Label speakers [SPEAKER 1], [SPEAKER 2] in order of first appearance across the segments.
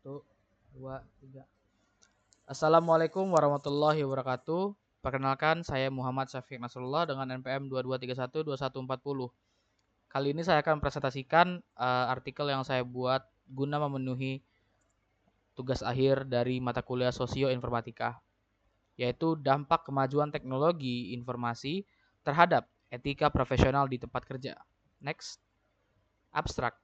[SPEAKER 1] Satu, dua, tiga. Assalamualaikum warahmatullahi wabarakatuh. Perkenalkan, saya Muhammad Syafiq Nasrullah dengan NPM 22312140. Kali ini saya akan presentasikan artikel yang saya buat guna memenuhi tugas akhir dari mata kuliah Sosio-Informatika, yaitu dampak kemajuan teknologi informasi terhadap etika profesional di tempat kerja. Next, abstrak.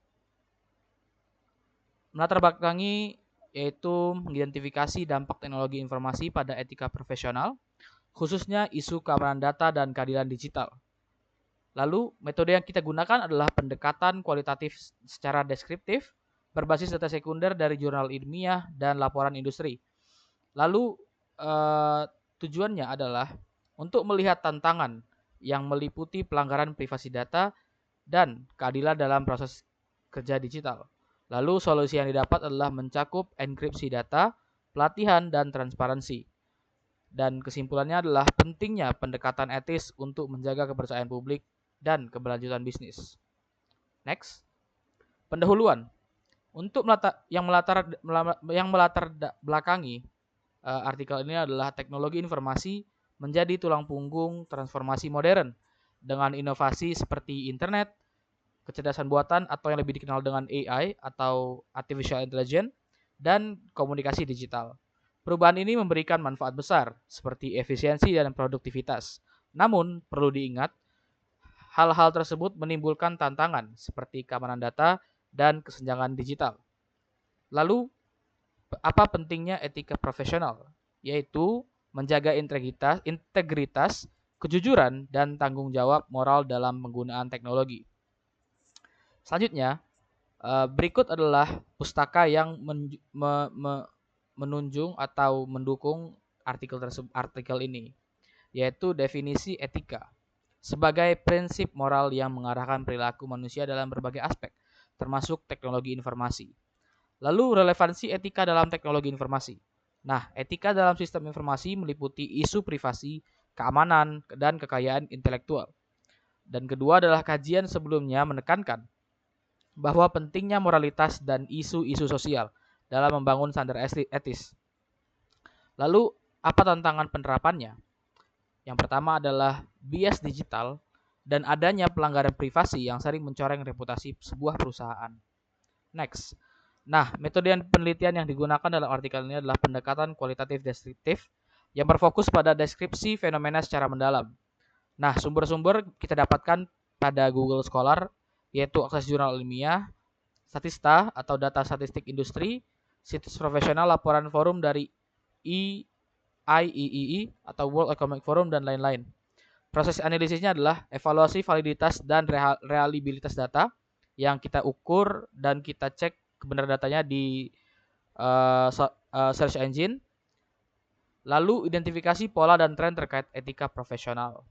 [SPEAKER 1] Melatar belakangi yaitu mengidentifikasi dampak teknologi informasi pada etika profesional, khususnya isu keamanan data dan keadilan digital. Lalu, metode yang kita gunakan adalah pendekatan kualitatif secara deskriptif, berbasis data sekunder dari jurnal ilmiah dan laporan industri. Lalu, tujuannya adalah untuk melihat tantangan yang meliputi pelanggaran privasi data dan keadilan dalam proses kerja digital. Lalu solusi yang didapat adalah mencakup enkripsi data, pelatihan, dan transparansi. Dan kesimpulannya adalah pentingnya pendekatan etis untuk menjaga kepercayaan publik dan keberlanjutan bisnis. Next, pendahuluan. Untuk yang melatar belakangi artikel ini adalah teknologi informasi menjadi tulang punggung transformasi modern dengan inovasi seperti internet, kecerdasan buatan atau yang lebih dikenal dengan AI atau Artificial Intelligence, dan komunikasi digital. Perubahan ini memberikan manfaat besar seperti efisiensi dan produktivitas. Namun, perlu diingat, hal-hal tersebut menimbulkan tantangan seperti keamanan data dan kesenjangan digital. Lalu, apa pentingnya etika profesional? Yaitu menjaga integritas, kejujuran, dan tanggung jawab moral dalam penggunaan teknologi. Selanjutnya, berikut adalah pustaka yang menunjung atau mendukung artikel ini, yaitu definisi etika sebagai prinsip moral yang mengarahkan perilaku manusia dalam berbagai aspek, termasuk teknologi informasi. Lalu, relevansi etika dalam teknologi informasi. Nah, etika dalam sistem informasi meliputi isu privasi, keamanan, dan kekayaan intelektual. Dan kedua adalah kajian sebelumnya menekankan bahwa pentingnya moralitas dan isu-isu sosial dalam membangun standar etis. Lalu, apa tantangan penerapannya? Yang pertama adalah bias digital dan adanya pelanggaran privasi yang sering mencoreng reputasi sebuah perusahaan. Next. Nah, metode penelitian yang digunakan dalam artikel ini adalah pendekatan kualitatif deskriptif yang berfokus pada deskripsi fenomena secara mendalam. Nah, sumber-sumber kita dapatkan pada Google Scholar, yaitu akses jurnal ilmiah, Statista atau data statistik industri, situs profesional, laporan forum dari IEEE atau World Economic Forum, dan lain-lain. Proses analisisnya adalah evaluasi validitas dan reliabilitas data yang kita ukur dan kita cek kebenaran datanya di search engine. Lalu identifikasi pola dan tren terkait etika profesional.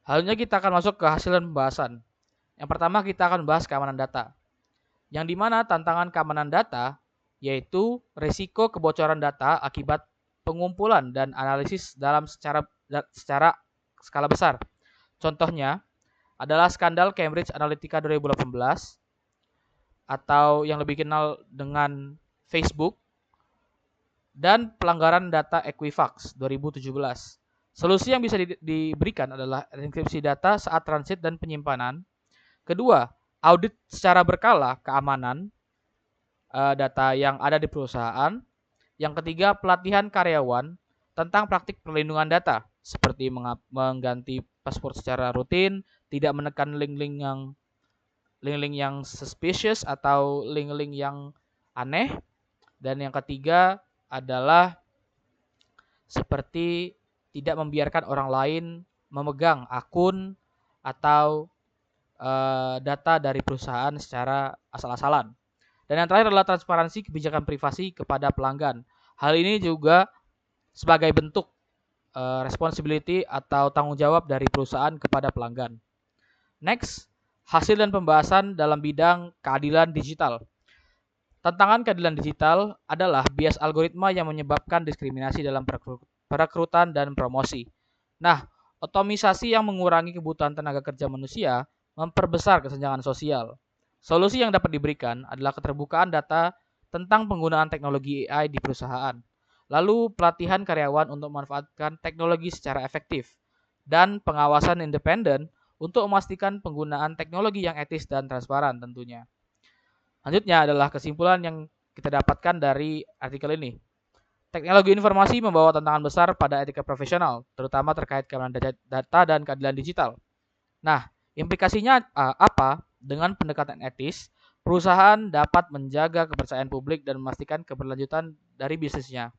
[SPEAKER 1] Halnya kita akan masuk ke hasil dan pembahasan. Yang pertama kita akan bahas keamanan data. Yang dimana tantangan keamanan data yaitu risiko kebocoran data akibat pengumpulan dan analisis dalam secara skala besar. Contohnya adalah skandal Cambridge Analytica 2018 atau yang lebih kenal dengan Facebook, dan pelanggaran data Equifax 2017. Solusi yang bisa diberikan adalah enkripsi data saat transit dan penyimpanan. Kedua, audit secara berkala keamanan data yang ada di perusahaan. Yang ketiga, pelatihan karyawan tentang praktik perlindungan data, seperti mengganti paspor secara rutin, tidak menekan link-link yang suspicious atau link-link yang aneh. Dan yang ketiga adalah seperti tidak membiarkan orang lain memegang akun atau data dari perusahaan secara asal-asalan. Dan yang terakhir adalah transparansi kebijakan privasi kepada pelanggan. Hal ini juga sebagai bentuk responsibility atau tanggung jawab dari perusahaan kepada pelanggan. Next, hasil dan pembahasan dalam bidang keadilan digital. Tantangan keadilan digital adalah bias algoritma yang menyebabkan diskriminasi dalam perekrutan dan promosi. Nah, otomisasi yang mengurangi kebutuhan tenaga kerja manusia memperbesar kesenjangan sosial. Solusi yang dapat diberikan adalah keterbukaan data tentang penggunaan teknologi AI di perusahaan. Lalu pelatihan karyawan untuk memanfaatkan teknologi secara efektif dan pengawasan independen untuk memastikan penggunaan teknologi yang etis dan transparan tentunya. Selanjutnya adalah kesimpulan yang kita dapatkan dari artikel ini. Teknologi informasi membawa tantangan besar pada etika profesional, terutama terkait keamanan data dan keadilan digital. Nah, implikasinya apa? Dengan pendekatan etis, perusahaan dapat menjaga kepercayaan publik dan memastikan keberlanjutan dari bisnisnya.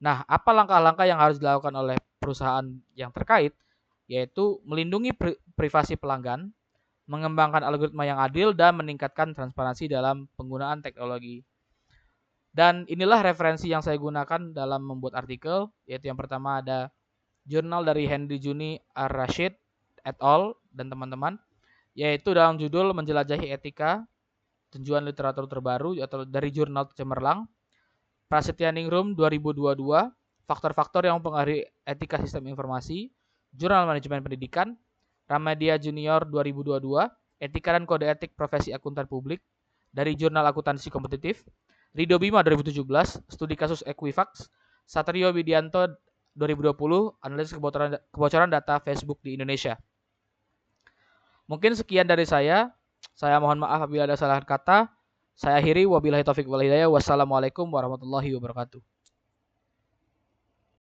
[SPEAKER 1] Nah, apa langkah-langkah yang harus dilakukan oleh perusahaan yang terkait? Yaitu melindungi privasi pelanggan, mengembangkan algoritma yang adil, dan meningkatkan transparansi dalam penggunaan teknologi. Dan inilah referensi yang saya gunakan dalam membuat artikel, yaitu yang pertama ada jurnal dari Henry Juni Ar-Rashid et al. Dan teman-teman, yaitu dalam judul Menjelajahi Etika, Tinjauan Literatur Terbaru atau dari jurnal Cemerlang, Prasetya Ningrum 2022, Faktor-faktor yang mempengaruhi etika sistem informasi, Jurnal Manajemen Pendidikan, Ramadia Junior 2022, Etika dan Kode Etik Profesi Akuntan Publik, dari Jurnal Akuntansi Kompetitif, Rido Bima 2017, Studi Kasus Equifax, Satrio Widianto 2020, Analisis kebocoran data Facebook di Indonesia. Mungkin sekian dari saya. Saya mohon maaf apabila ada salah kata. Saya akhiri, wabillahi taufiq wal hidayah. Wassalamualaikum warahmatullahi wabarakatuh.